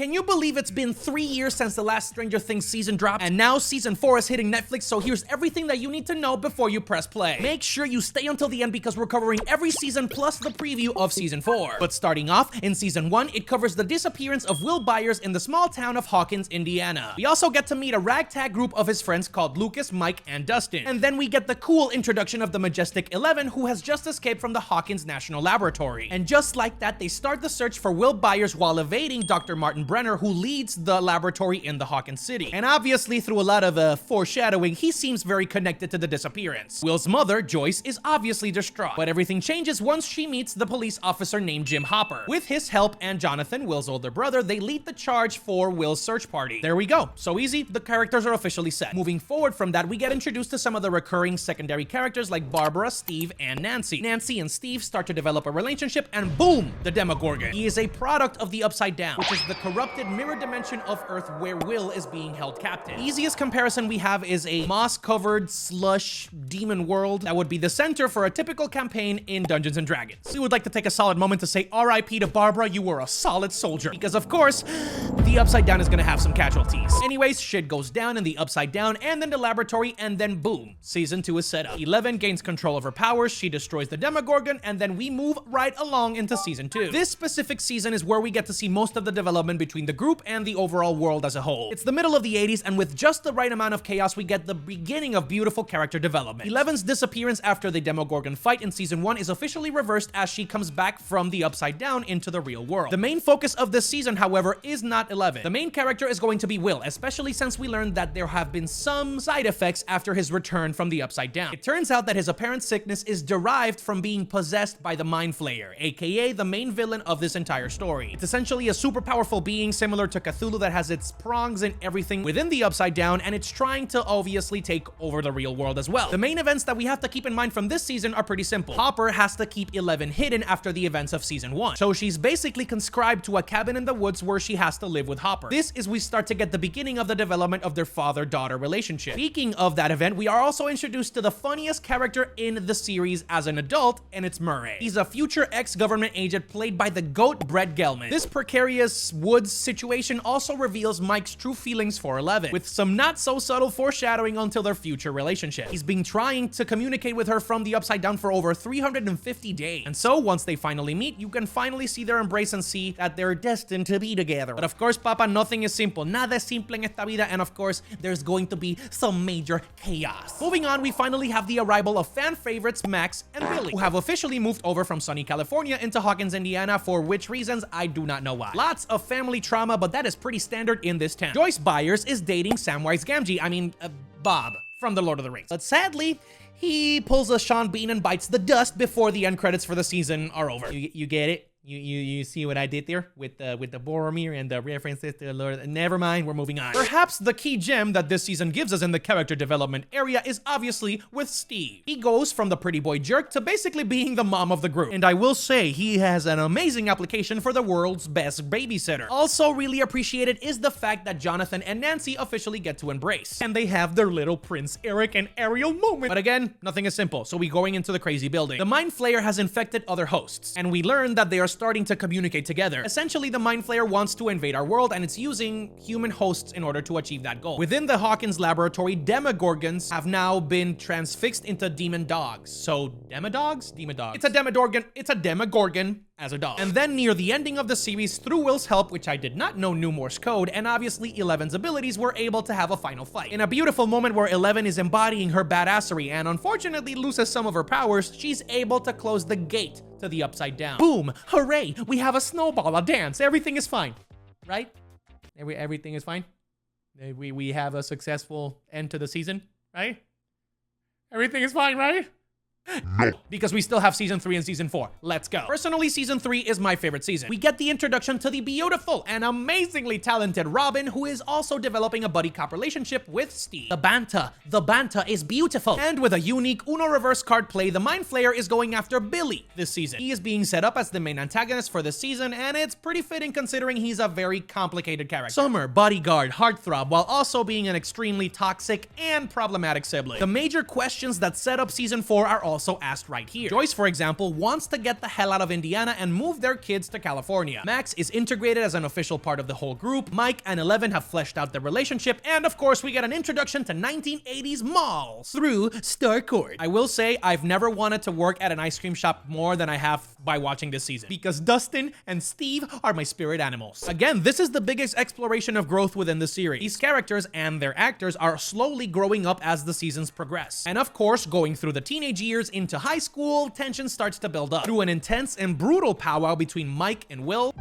Can you believe it's been 3 years since the last Stranger Things season dropped, and now season 4 is hitting Netflix, so here's everything that you need to know before you press play. Make sure you stay until the end because we're covering every season plus the preview of season 4. But starting off, in season 1, it covers the disappearance of Will Byers in the small town of Hawkins, Indiana. We also get to meet a ragtag group of his friends called Lucas, Mike, and Dustin. And then we get the cool introduction of the majestic 11, who has just escaped from the Hawkins National Laboratory. And just like that, they start the search for Will Byers while evading Dr. Martin Brenner, who leads the laboratory in the Hawkins city. And obviously, through a lot of foreshadowing, he seems very connected to the disappearance. Will's mother, Joyce, is obviously distraught, but everything changes once she meets the police officer named Jim Hopper. With his help and Jonathan, Will's older brother, they lead the charge for Will's search party. There we go. So easy, the characters are officially set. Moving forward from that, we get introduced to some of the recurring secondary characters like Barbara, Steve, and Nancy. Nancy and Steve start to develop a relationship, and boom, the Demogorgon. He is a product of the Upside Down, which is the corrupted mirror dimension of Earth where Will is being held captive. The easiest comparison we have is a moss-covered slush demon world that would be the center for a typical campaign in Dungeons and Dragons. We would like to take a solid moment to say RIP to Barbara, you were a solid soldier. Because of course, the Upside Down is gonna have some casualties. Anyways, shit goes down in the Upside Down and then the laboratory, and then boom, season 2 is set up. 11 gains control of her powers, she destroys the Demogorgon, and then we move right along into season 2. This specific season is where we get to see most of the development between the group and the overall world as a whole. It's the middle of the 80s, and with just the right amount of chaos, we get the beginning of beautiful character development. 11's disappearance after the Demogorgon fight in season 1 is officially reversed as she comes back from the Upside Down into the real world. The main focus of this season, however, is not 11. The main character is going to be Will, especially since we learned that there have been some side effects after his return from the Upside Down. It turns out that his apparent sickness is derived from being possessed by the Mind Flayer, aka the main villain of this entire story. It's essentially a super powerful being similar to Cthulhu that has its prongs and everything within the Upside Down, and it's trying to obviously take over the real world as well. The main events that we have to keep in mind from this season are pretty simple. Hopper has to keep 11 hidden after the events of season 1, so she's basically conscribed to a cabin in the woods where she has to live with Hopper. This is we start to get the beginning of the development of their father-daughter relationship. Speaking of that event, we are also introduced to the funniest character in the series as an adult, and it's Murray. He's a future ex-government agent played by the GOAT Brett Gelman. This precarious woods situation also reveals Mike's true feelings for 11, with some not so subtle foreshadowing until their future relationship. He's been trying to communicate with her from the Upside Down for over 350 days. And so once they finally meet, you can finally see their embrace and see that they're destined to be together. But of course, Papa, nothing is simple. Nada es simple en esta vida, and of course, there's going to be some major chaos. Moving on, we finally have the arrival of fan favorites Max and Billy, who have officially moved over from sunny California into Hawkins, Indiana, for which reasons I do not know why. Lots of family trauma, but that is pretty standard in this town. Joyce Byers is dating Samwise Gamgee, Bob from The Lord of the Rings. But sadly, he pulls a Sean Bean and bites the dust before the end credits for the season are over. You get it? You see what I did there with the Boromir and the references to the Lord? Never mind, we're moving on. Perhaps the key gem that this season gives us in the character development area is obviously with Steve. He goes from the pretty boy jerk to basically being the mom of the group. And I will say, he has an amazing application for the world's best babysitter. Also really appreciated is the fact that Jonathan and Nancy officially get to embrace. And they have their little Prince Eric and Ariel moment. But again, nothing is simple, so we're going into the crazy building. The Mind Flayer has infected other hosts, and we learn that they are starting to communicate together. Essentially, the Mind Flayer wants to invade our world, and it's using human hosts in order to achieve that goal. Within the Hawkins laboratory, Demogorgons have now been transfixed into demon dogs. So, Demodogs? Demodogs. It's a Demogorgon as a dog. And then near the ending of the series, through Will's help, which I did not know knew Morse code, and obviously 11's abilities, were able to have a final fight. In a beautiful moment where 11 is embodying her badassery and unfortunately loses some of her powers, she's able to close the gate to the Upside Down. Boom! Hooray! We have a snowball, a dance, everything is fine. Right? Everything is fine? We have a successful end to the season, right? Everything is fine, right? No. Because we still have season 3 and season 4. Let's go. Personally, season 3 is my favorite season. We get the introduction to the beautiful and amazingly talented Robin, who is also developing a buddy cop relationship with Steve. The banter is beautiful. And with a unique Uno reverse card play, the Mind Flayer is going after Billy this season. He is being set up as the main antagonist for this season, and it's pretty fitting considering he's a very complicated character. Summer, bodyguard, heartthrob, while also being an extremely toxic and problematic sibling. The major questions that set up season 4 are also also asked right here. Joyce, for example, wants to get the hell out of Indiana and move their kids to California. Max is integrated as an official part of the whole group. Mike and Eleven have fleshed out their relationship, and of course we get an introduction to 1980s malls through Starcourt. I will say I've never wanted to work at an ice cream shop more than I have by watching this season, because Dustin and Steve are my spirit animals. Again, this is the biggest exploration of growth within the series. These characters and their actors are slowly growing up as the seasons progress. And of course, going through the teenage years into high school, tension starts to build up through an intense and brutal powwow between Mike and Will.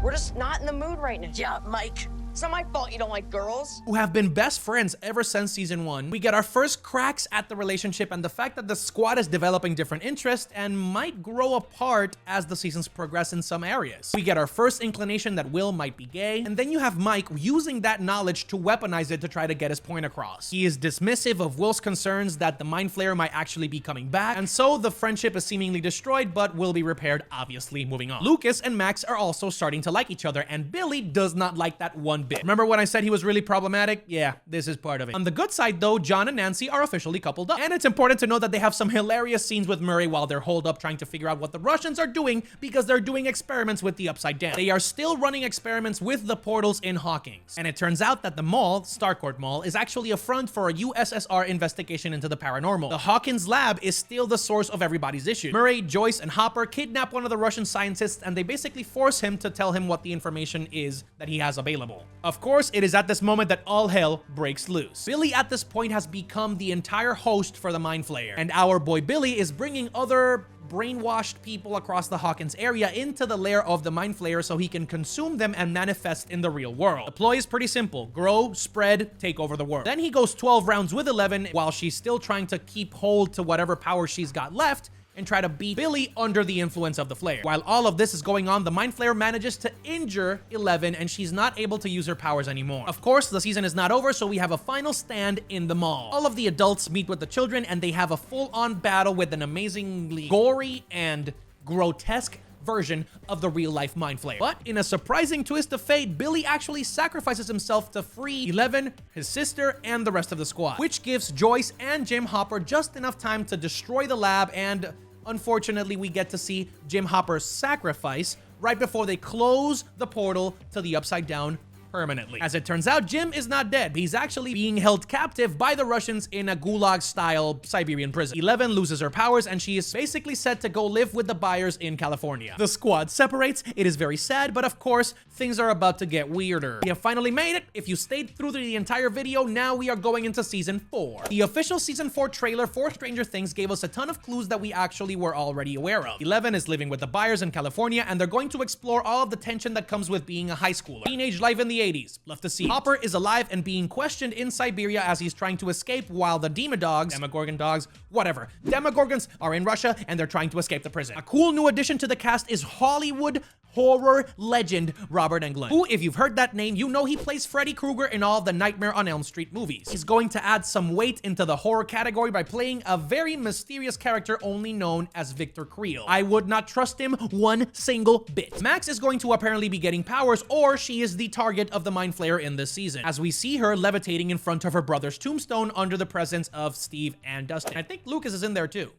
We're just not in the mood right now. Yeah, Mike. It's not my fault you don't like girls. Who have been best friends ever since season 1. We get our first cracks at the relationship and the fact that the squad is developing different interests and might grow apart as the seasons progress in some areas. We get our first inclination that Will might be gay, and then you have Mike using that knowledge to weaponize it to try to get his point across. He is dismissive of Will's concerns that the Mind Flayer might actually be coming back, and so the friendship is seemingly destroyed but will be repaired, obviously. Moving on. Lucas and Max are also starting to like each other, and Billy does not like that one bit. Remember when I said he was really problematic? Yeah, this is part of it. On the good side though, John and Nancy are officially coupled up. And it's important to note that they have some hilarious scenes with Murray while they're holed up trying to figure out what the Russians are doing, because they're doing experiments with the Upside Down. They are still running experiments with the portals in Hawkins. And it turns out that the mall, Starcourt Mall, is actually a front for a USSR investigation into the paranormal. The Hawkins lab is still the source of everybody's issues. Murray, Joyce, and Hopper kidnap one of the Russian scientists, and they basically force him to tell him what the information is that he has available. Of course, it is at this moment that all hell breaks loose. Billy at this point has become the entire host for the Mind Flayer, and our boy Billy is bringing other brainwashed people across the Hawkins area into the lair of the Mind Flayer so he can consume them and manifest in the real world. The ploy is pretty simple: grow, spread, take over the world. Then he goes 12 rounds with 11 while she's still trying to keep hold to whatever power she's got left and try to beat Billy under the influence of the Flayer. While all of this is going on, the Mind Flayer manages to injure 11 and she's not able to use her powers anymore. Of course, the season is not over, so we have a final stand in the mall. All of the adults meet with the children and they have a full-on battle with an amazingly gory and grotesque version of the real-life Mind Flayer. But in a surprising twist of fate, Billy actually sacrifices himself to free 11, his sister, and the rest of the squad, which gives Joyce and Jim Hopper just enough time to destroy the lab, and unfortunately, we get to see Jim Hopper's sacrifice right before they close the portal to the Upside Down permanently. As it turns out, Jim is not dead. He's actually being held captive by the Russians in a gulag-style Siberian prison. 11 loses her powers and she is basically set to go live with the Byers in California. The squad separates. It is very sad, but of course, things are about to get weirder. We have finally made it. If you stayed through the entire video, now we are going into season 4. The official season 4 trailer for Stranger Things gave us a ton of clues that we actually were already aware of. 11 is living with the Byers in California, and they're going to explore all of the tension that comes with being a high schooler. Teenage life in the 80s. Love to see. Hopper is alive and being questioned in Siberia as he's trying to escape, while the Demogorgon dogs, whatever. Demogorgons are in Russia and they're trying to escape the prison. A cool new addition to the cast is Hollywood horror legend Robert Englund, who, if you've heard that name, you know he plays Freddy Krueger in all the Nightmare on Elm Street movies. He's going to add some weight into the horror category by playing a very mysterious character only known as Victor Creel. I would not trust him one single bit. Max is going to apparently be getting powers, or she is the target of the Mind Flayer in this season, as we see her levitating in front of her brother's tombstone under the presence of Steve and Dustin. I think Lucas is in there too.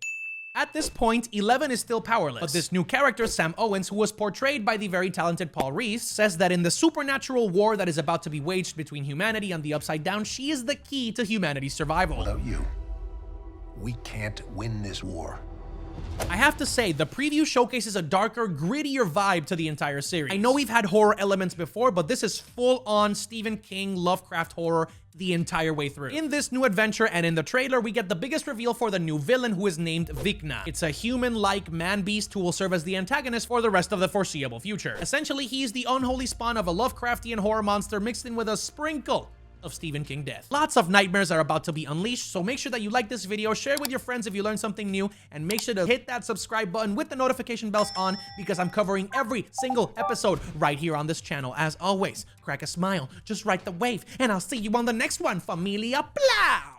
At this point, 11 is still powerless, but this new character, Sam Owens, who was portrayed by the very talented Paul Reese, says that in the supernatural war that is about to be waged between humanity and the Upside Down, she is the key to humanity's survival. Without you, we can't win this war. I have to say, the preview showcases a darker, grittier vibe to the entire series. I know we've had horror elements before, but this is full-on Stephen King Lovecraft horror the entire way through. In this new adventure and in the trailer, we get the biggest reveal for the new villain, who is named Vikna. It's a human-like man-beast who will serve as the antagonist for the rest of the foreseeable future. Essentially, he's the unholy spawn of a Lovecraftian horror monster mixed in with a sprinkle of Stephen King death. Lots of nightmares are about to be unleashed, so make sure that you like this video, share it with your friends if you learned something new, and make sure to hit that subscribe button with the notification bells on, because I'm covering every single episode right here on this channel. As always, crack a smile, just ride the wave, and I'll see you on the next one, Familia Plow!